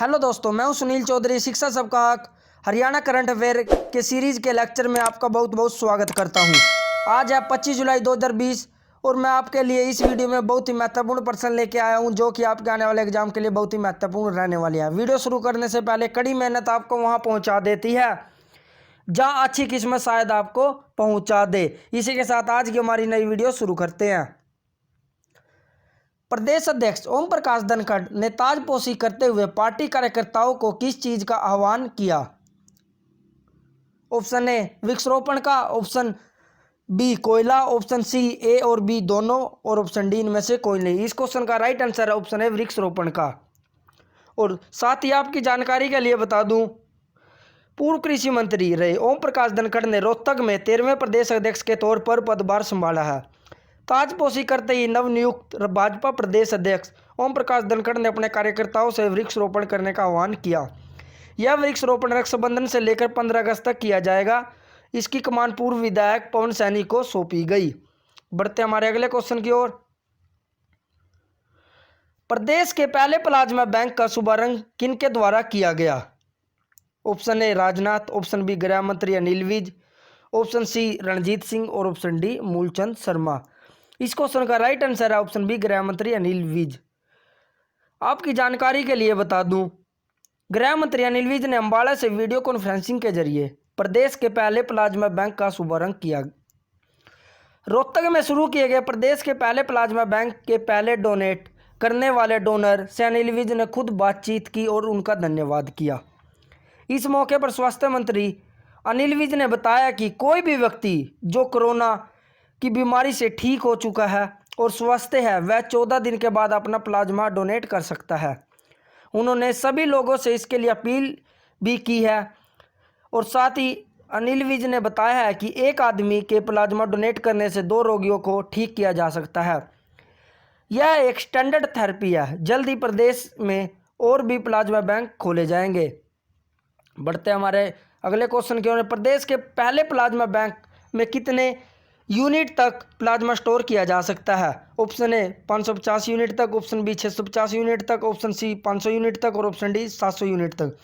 Hello दोस्तों, मैं हूं सुनील चौधरी, शिक्षा सबका हक हरियाणा करंट अफेयर के सीरीज के लेक्चर में आपका बहुत बहुत स्वागत करता हूं। आज है 25 जुलाई 2020 और मैं आपके लिए इस वीडियो में बहुत ही महत्वपूर्ण प्रश्न लेके आया हूं जो कि आपके आने वाले एग्जाम के लिए बहुत ही महत्वपूर्ण रहने वाली है। वीडियो शुरू करने से पहले कड़ी मेहनत आपको वहां पहुंचा देती है जहां अच्छी किस्मत शायद आपको पहुंचा दे। इसी के साथ आज की हमारी नई वीडियो शुरू करते हैं। प्रदेश अध्यक्ष ओम प्रकाश धनखड़ ने ताजपोशी करते हुए पार्टी कार्यकर्ताओं को किस चीज का आह्वान किया? ऑप्शन ए वृक्षारोपण का, ऑप्शन बी कोयला, ऑप्शन सी ए और बी दोनों और ऑप्शन डी इनमें से कोई नहीं। इस क्वेश्चन का राइट आंसर है ऑप्शन ए वृक्षारोपण का। और साथ ही आपकी जानकारी के लिए बता दूं, पूर्व कृषि मंत्री रहे ओम प्रकाश धनखड़ ने रोहतक में 13वें प्रदेश अध्यक्ष के तौर पर पदभार संभाला है। ताजपोशी करते ही नवनियुक्त भाजपा प्रदेश अध्यक्ष ओम प्रकाश धनखड़ ने अपने कार्यकर्ताओं से वृक्षारोपण करने का आह्वान किया। यह वृक्षारोपण रक्षाबंधन से लेकर 15 अगस्त तक किया जाएगा। इसकी कमान पूर्व विधायक पवन सैनी को सौंपी गई। बढ़ते हमारे अगले क्वेश्चन की ओर। प्रदेश के पहले प्लाज्मा बैंक का शुभारंभ किनके द्वारा किया गया? Option A Rajnath, option B गृह मंत्री अनिल विज, ऑप्शन सी रणजीत सिंह और ऑप्शन डी मूलचंद शर्मा। इस क्वेश्चन का राइट आंसर है ऑप्शन बी गृह मंत्री अनिल विज। आपकी जानकारी के लिए बता दूं, गृह मंत्री अनिल विज ने अंबाला से वीडियो कॉन्फ्रेंसिंग के जरिए प्रदेश के पहले प्लाज्मा बैंक का शुभारंभ किया। रोहतक में शुरू किए गए प्रदेश के पहले प्लाज्मा बैंक के पहले डोनेट करने वाले डोनर से अनिल विज ने खुद बातचीत की और उनका धन्यवाद किया। इस मौके पर स्वास्थ्य मंत्री अनिल विज ने बताया कि कोई भी व्यक्ति जो कोरोना की बीमारी से ठीक हो चुका है और स्वस्थ है वह 14 दिन के बाद अपना प्लाज्मा डोनेट कर सकता है। उन्होंने सभी लोगों से इसके लिए अपील भी की है और साथ ही अनिल विज ने बताया है कि एक आदमी के प्लाज्मा डोनेट करने से 2 रोगियों को ठीक किया जा सकता है। यह एक स्टैंडर्ड थेरेपी है। जल्द ही प्रदेश में और भी प्लाज्मा बैंक खोले जाएंगे। बढ़ते हमारे अगले क्वेश्चन की ओर। प्रदेश के पहले प्लाज्मा बैंक में कितने यूनिट तक प्लाज्मा स्टोर किया जा सकता है? ऑप्शन ए 550 यूनिट तक, ऑप्शन बी 650 यूनिट तक, ऑप्शन सी 500 यूनिट तक और ऑप्शन डी 700 यूनिट तक।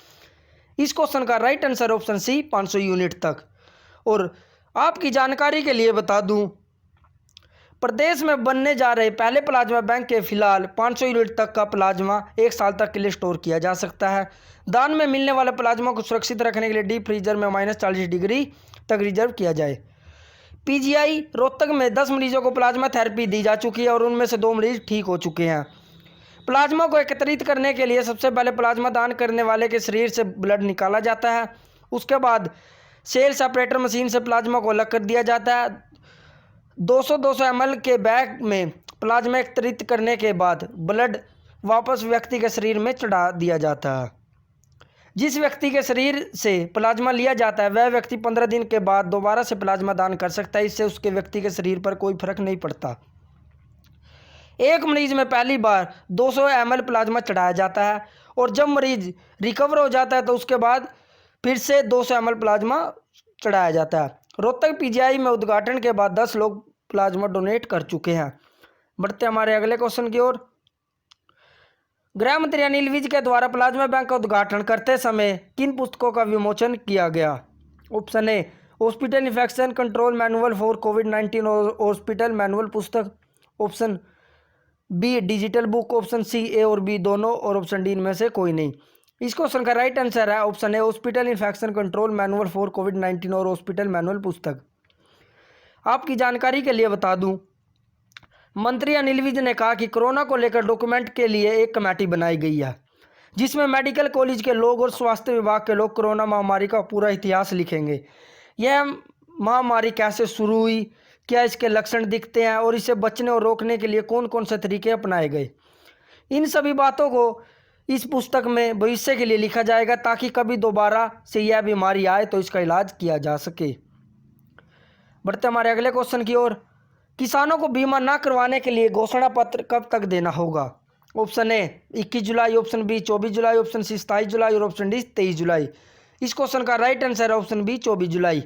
इस क्वेश्चन का right answer option C 500 unit तक। और आपकी जानकारी के लिए बता दूं, प्रदेश में बनने जा रहे पहले प्लाज्मा बैंक के फिलहाल 500 यूनिट तक का प्लाज्मा 1 साल तक के लिए स्टोर किया जा सकता है। दान में मिलने वाले प्लाज्मा को सुरक्षित रखने के लिए डीप फ्रीजर में -40 डिग्री तक रिजर्व किया जाए। पीजीआई रोहतक में 10 मरीजों को प्लाज्मा थेरेपी दी जा चुकी है और उनमें से 2 मरीज ठीक हो चुके हैं। प्लाज्मा को एकत्रित करने के लिए सबसे पहले प्लाज्मा दान करने वाले के शरीर से ब्लड निकाला जाता है। उसके बाद सेल सेपरेटर मशीन से प्लाज्मा को अलग कर दिया जाता है। 200 ml के बैग में प्लाज्मा एकत्रित करने के बाद ब्लड वापस व्यक्ति के शरीर में चढ़ा दिया जाता है। जिस व्यक्ति के शरीर से प्लाज्मा लिया जाता है वह व्यक्ति 15 दिन के बाद दोबारा से प्लाज्मा दान कर सकता है। इससे उसके व्यक्ति के शरीर पर कोई फर्क नहीं पड़ता। एक मरीज में पहली बार 200 ml प्लाज्मा चढ़ाया जाता है और जब मरीज रिकवर हो जाता है तो उसके बाद फिर से 200 ml प्लाज्मा चढ़ाया जाता है। रोहतक पीजीआई में उद्घाटन के बाद 10 लोग प्लाज्मा डोनेट कर चुके हैं। बढ़ते हमारे अगले क्वेश्चन की ओर। गृह मंत्री अनिल विज के द्वारा प्लाज्मा बैंक का उद्घाटन करते समय किन पुस्तकों का विमोचन किया गया? Option A hospital infection control manual for कोविड-19 और हॉस्पिटल मैनुअल पुस्तक, option B digital book, option C A और बी दोनों और ऑप्शन डी इनमें से कोई नहीं। इस क्वेश्चन का राइट आंसर है option A hospital infection control manual for कोविड-19 और हॉस्पिटल मैनुअल पुस्तक। आपकी जानकारी के लिए बता दूं, मंत्री अनिल विज ने कहा कि कोरोना को लेकर डॉक्यूमेंट के लिए एक कमेटी बनाई गई है जिसमें मेडिकल कॉलेज के लोग और स्वास्थ्य विभाग के लोग कोरोना महामारी का पूरा इतिहास लिखेंगे। यह महामारी कैसे शुरू हुई, क्या इसके लक्षण दिखते हैं और इसे बचने और रोकने के लिए कौन कौन से तरीके अपनाए गए, इन सभी बातों को इस पुस्तक में भविष्य के लिए लिखा जाएगा ताकि कभी दोबारा से यह बीमारी आए तो इसका इलाज किया जा सके। बढ़ते हमारे अगले क्वेश्चन की ओर। किसानों को बीमा न करवाने के लिए घोषणा पत्र कब तक देना होगा? ऑप्शन ए 21 जुलाई, ऑप्शन बी 24 जुलाई, ऑप्शन सी 27 जुलाई और ऑप्शन डी 23 जुलाई। इस क्वेश्चन का राइट आंसर है ऑप्शन बी 24 जुलाई।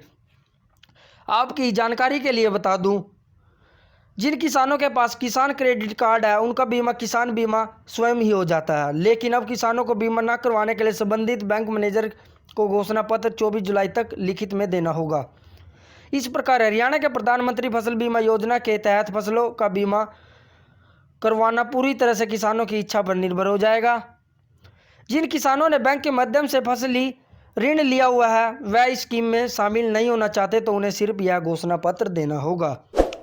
आपकी जानकारी के लिए बता दूं, जिन किसानों के पास किसान क्रेडिट कार्ड है उनका बीमा किसान बीमा स्वयं ही हो जाता है, लेकिन अब किसानों को बीमा न करवाने के लिए संबंधित बैंक मैनेजर को घोषणा पत्र 24 जुलाई तक लिखित में देना होगा। इस प्रकार हरियाणा के प्रधानमंत्री फसल बीमा योजना के तहत फसलों का बीमा करवाना पूरी तरह से किसानों की इच्छा पर निर्भर हो जाएगा। जिन किसानों ने बैंक के माध्यम से फसली ऋण लिया हुआ है वह इस स्कीम में शामिल नहीं होना चाहते तो उन्हें सिर्फ यह घोषणा पत्र देना होगा।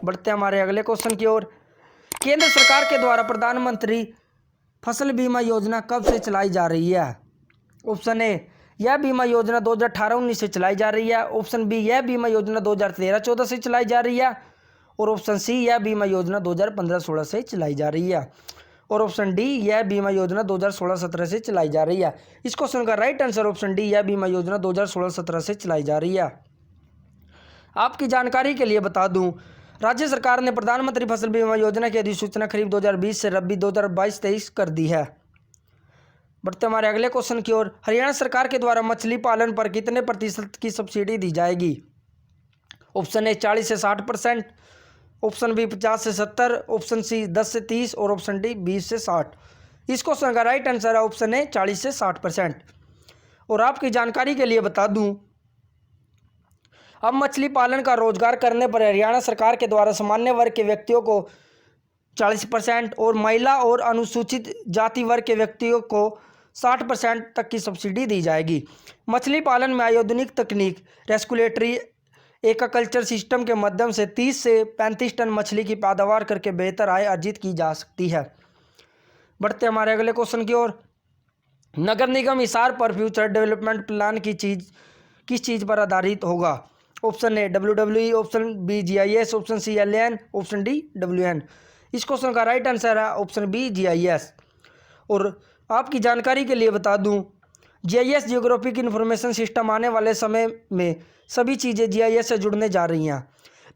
बढ़ते हमारे अगले क्वेश्चन की ओर। केंद्र सरकार के द्वारा प्रधानमंत्री फसल बीमा योजना कब से चलाई जा रही है? ऑप्शन ए, यह बीमा योजना 2018-19 से चलाई जा रही है। ऑप्शन बी, यह बीमा योजना 2013-14 से चलाई जा रही है। और ऑप्शन सी, यह बीमा योजना 2015-16 से चलाई जा रही है। और ऑप्शन डी, यह बीमा योजना 2016-17 से चलाई जा रही है। इस क्वेश्चन का राइट आंसर ऑप्शन डी, यह बीमा योजना 2016-17 से चलाई जा रही है। आपकी जानकारी के लिए बता दूं, राज्य सरकार ने प्रधानमंत्री फसल बीमा योजना की अधिसूचना खरीफ 2020 से रबी 2022-23 कर दी है। बढ़ते हमारे अगले क्वेश्चन की ओर। हरियाणा सरकार के द्वारा मछली पालन पर कितने प्रतिशत की सब्सिडी दी जाएगी? ऑप्शन ए 40 से 60%, ऑप्शन बी 50 से 70, ऑप्शन सी 10 से 30 और ऑप्शन डी 20 से 60। इस क्वेश्चन का राइट आंसर है ऑप्शन ए 40 से 60%। और आपकी जानकारी के लिए बता दूं, अब मछली पालन का रोजगार करने पर हरियाणा सरकार के द्वारा सामान्य वर्ग के व्यक्तियों को 40% और महिला और अनुसूचित जाति वर्ग के व्यक्तियों को 60% तक की सब्सिडी दी जाएगी। मछली पालन में आधुनिक तकनीक रेस्कुलेटरी एक्वाकल्चर सिस्टम के माध्यम से 30 से 35 टन मछली की पैदावार करके बेहतर आय अर्जित की जा सकती है। बढ़ते हमारे अगले क्वेश्चन की ओर। नगर निगम हिसार पर फ्यूचर डेवलपमेंट प्लान किस चीज़ पर आधारित होगा? Option A WWE, option B GIS, option C LAN, option D WN। इस क्वेश्चन का राइट आंसर है ऑप्शन बी GIS। और आपकी जानकारी के लिए बता दूं, GIS जियोग्राफिक इंफॉर्मेशन सिस्टम आने वाले समय में सभी चीज़ें GIS से जुड़ने जा रही हैं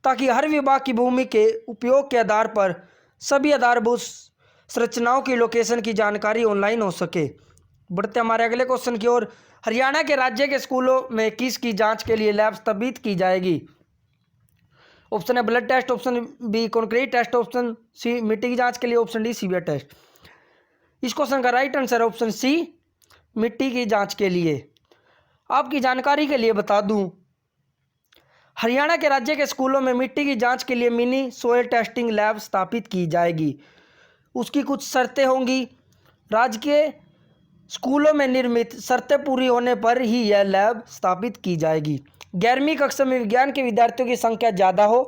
ताकि हर विभाग की भूमि के उपयोग के आधार पर सभी आधारभूत संरचनाओं की लोकेशन की जानकारी ऑनलाइन हो सके। बढ़ते हमारे अगले क्वेश्चन की ओर। हरियाणा के राज्य के स्कूलों में किसकी जांच के लिए लैब स्थापित की जाएगी? Option A blood test, option B concrete test, option C मिट्टी की जांच के लिए, ऑप्शन डी सीवियर टेस्ट। इस क्वेश्चन का राइट आंसर है ऑप्शन सी मिट्टी की जांच के लिए। आपकी जानकारी के लिए बता दूं, हरियाणा के राज्य के स्कूलों में मिट्टी की जांच के लिए मिनी सोयल टेस्टिंग लैब स्थापित की जाएगी। उसकी कुछ शर्तें होंगी। राज्य के स्कूलों में निर्मित शर्तें पूरी होने पर ही यह लैब स्थापित की जाएगी। 11वीं कक्षा में विज्ञान के विद्यार्थियों की संख्या ज़्यादा हो,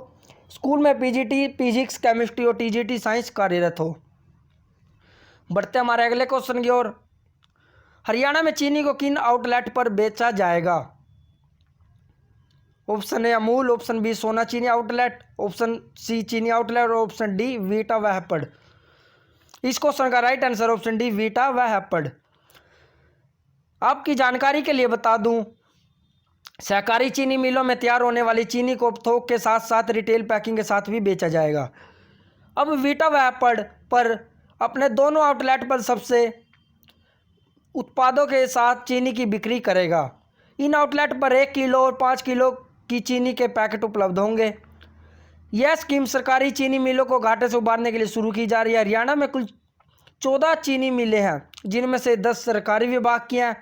स्कूल में PGT फिजिक्स केमिस्ट्री और TGT साइंस कार्यरत हो। बढ़ते हमारे अगले क्वेश्चन की ओर। हरियाणा में चीनी को किन आउटलेट पर बेचा जाएगा? Option A Amul, option B सोना चीनी आउटलेट, ऑप्शन सी चीनी आउटलेट और ऑप्शन डी वीटा व हैपड़। इस क्वेश्चन का right answer option D Vita व हैपड़। आपकी जानकारी के लिए बता दूं, सहकारी चीनी मिलों में तैयार होने वाली चीनी को थोक के साथ साथ रिटेल पैकिंग के साथ भी बेचा जाएगा। अब वीटा व हैपड़ पर अपने दोनों आउटलेट पर सबसे उत्पादों के साथ चीनी की बिक्री करेगा। इन आउटलेट पर 1 किलो और 5 किलो की चीनी के पैकेट उपलब्ध होंगे। यह स्कीम सरकारी चीनी मिलों को घाटे से उबारने के लिए शुरू की जा रही है। हरियाणा में कुल 14 चीनी मिलें हैं, जिनमें से 10 सरकारी विभाग की हैं,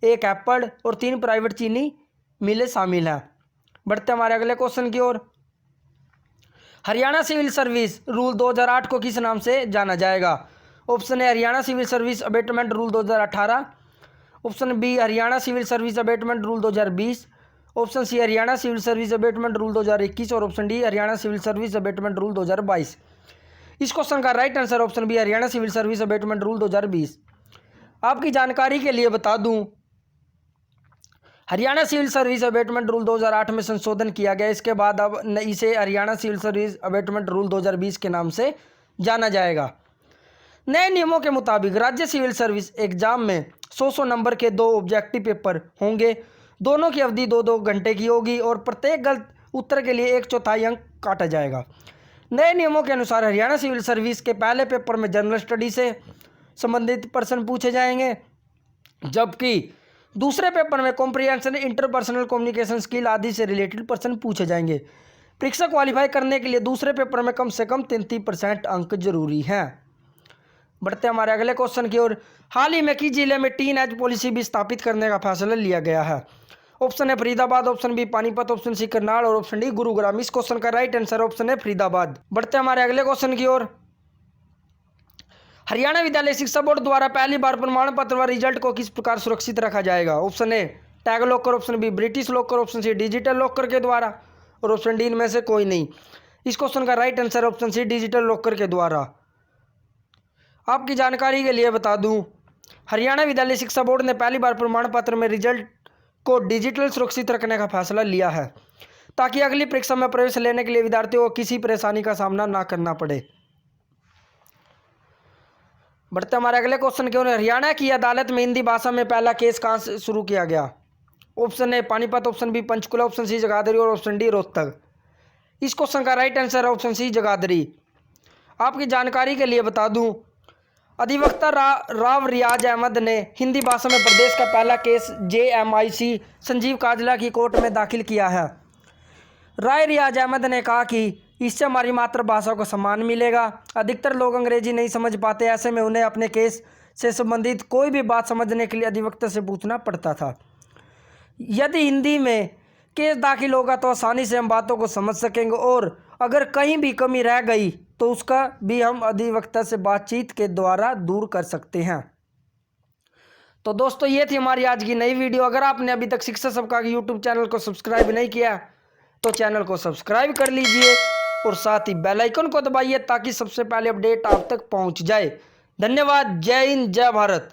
1 हैपड़ और 3 प्राइवेट चीनी मिलें शामिल हैं। बढ़ते हमारे अगले क्वेश्चन की ओर। हरियाणा सिविल सर्विस रूल 2008 को किस नाम से जाना जाएगा? Option A Haryana civil service abatement rule 2018, option B Haryana civil service abatement rule 2020, option C Haryana civil service abatement rule 2021 और option D Haryana civil service abatement rule 2022। इस क्वेश्चन का right answer option B Haryana civil service abatement rule 2020। आपकी जानकारी के लिए बता दूं, Haryana civil service abatement rule 2008 में संशोधन किया गया। इसके बाद अब इसे Haryana civil service abatement rule 2020 के नाम से जाना जाएगा। नए नियमों के मुताबिक राज्य सिविल सर्विस एग्जाम में 100 नंबर के 2 ऑब्जेक्टिव पेपर होंगे। दोनों की अवधि 2-2 घंटे की होगी और प्रत्येक गलत उत्तर के लिए 1/4 अंक काटा जाएगा। नए नियमों के अनुसार हरियाणा सिविल सर्विस के पहले पेपर में जनरल स्टडी से संबंधित प्रश्न पूछे जाएंगे, जबकि दूसरे पेपर में कॉम्प्रिहेंशन, इंटरपर्सनल कम्युनिकेशन स्किल आदि से रिलेटेड प्रश्न पूछे जाएंगे। परीक्षा क्वालिफाई करने के लिए दूसरे पेपर में कम से कम 33% अंक जरूरी हैं। बढ़ते हमारे अगले क्वेश्चन की ओर। हाल ही में किस जिले में टीन एज पॉलिसी भी स्थापित करने का फैसला लिया गया है? ऑप्शन है Faridabad, option B Panipat, option C Karnal और ऑप्शन डी गुरुग्राम। इस क्वेश्चन का राइट आंसर ऑप्शन है फरीदाबाद। बढ़ते हमारे अगले क्वेश्चन की ओर। हरियाणा विद्यालय शिक्षा बोर्ड द्वारा पहली बार प्रमाण पत्र व रिजल्ट को किस प्रकार सुरक्षित रखा जाएगा? Option A tag locker, option B British locker, option C digital locker के द्वारा और ऑप्शन डी इनमें से कोई नहीं। इस क्वेश्चन का right answer option C digital locker के द्वारा। आपकी जानकारी के लिए बता दूं, हरियाणा विद्यालय शिक्षा बोर्ड ने पहली बार प्रमाण पत्र में रिजल्ट को डिजिटल सुरक्षित रखने का फैसला लिया है ताकि अगली परीक्षा में प्रवेश लेने के लिए विद्यार्थियों को किसी परेशानी का सामना ना करना पड़े। बढ़ते हमारे अगले क्वेश्चन की ओर। हरियाणा की अदालत में हिंदी भाषा में पहला केस कहाँ से शुरू किया गया? Option A Panipat, option B Panchkula, option C Jagadhri और ऑप्शन डी रोहतक। इस क्वेश्चन का राइट आंसर है ऑप्शन सी जगाधरी। आपकी जानकारी के लिए बता दूं, अधिवक्ता राव रियाज अहमद ने हिंदी भाषा में प्रदेश का पहला केस JMIC संजीव काजला की कोर्ट में दाखिल किया है। राय रियाज अहमद ने कहा कि इससे हमारी मातृभाषा को सम्मान मिलेगा। अधिकतर लोग अंग्रेजी नहीं समझ पाते, ऐसे में उन्हें अपने केस से संबंधित कोई भी बात समझने के लिए अधिवक्ता से पूछना पड़ता था। यदि हिंदी में केस दाखिल होगा तो आसानी से हम बातों को समझ सकेंगे और अगर कहीं भी कमी रह गई तो उसका भी हम अधिवक्ता से बातचीत के द्वारा दूर कर सकते हैं। तो दोस्तों, ये थी हमारी आज की नई वीडियो। अगर आपने अभी तक शिक्षा सबका यूट्यूब चैनल को सब्सक्राइब नहीं किया तो चैनल को सब्सक्राइब कर लीजिए और साथ ही बेल आइकन को दबाइए ताकि सबसे पहले अपडेट आप तक पहुंच जाए। धन्यवाद। जय हिंद, जय भारत।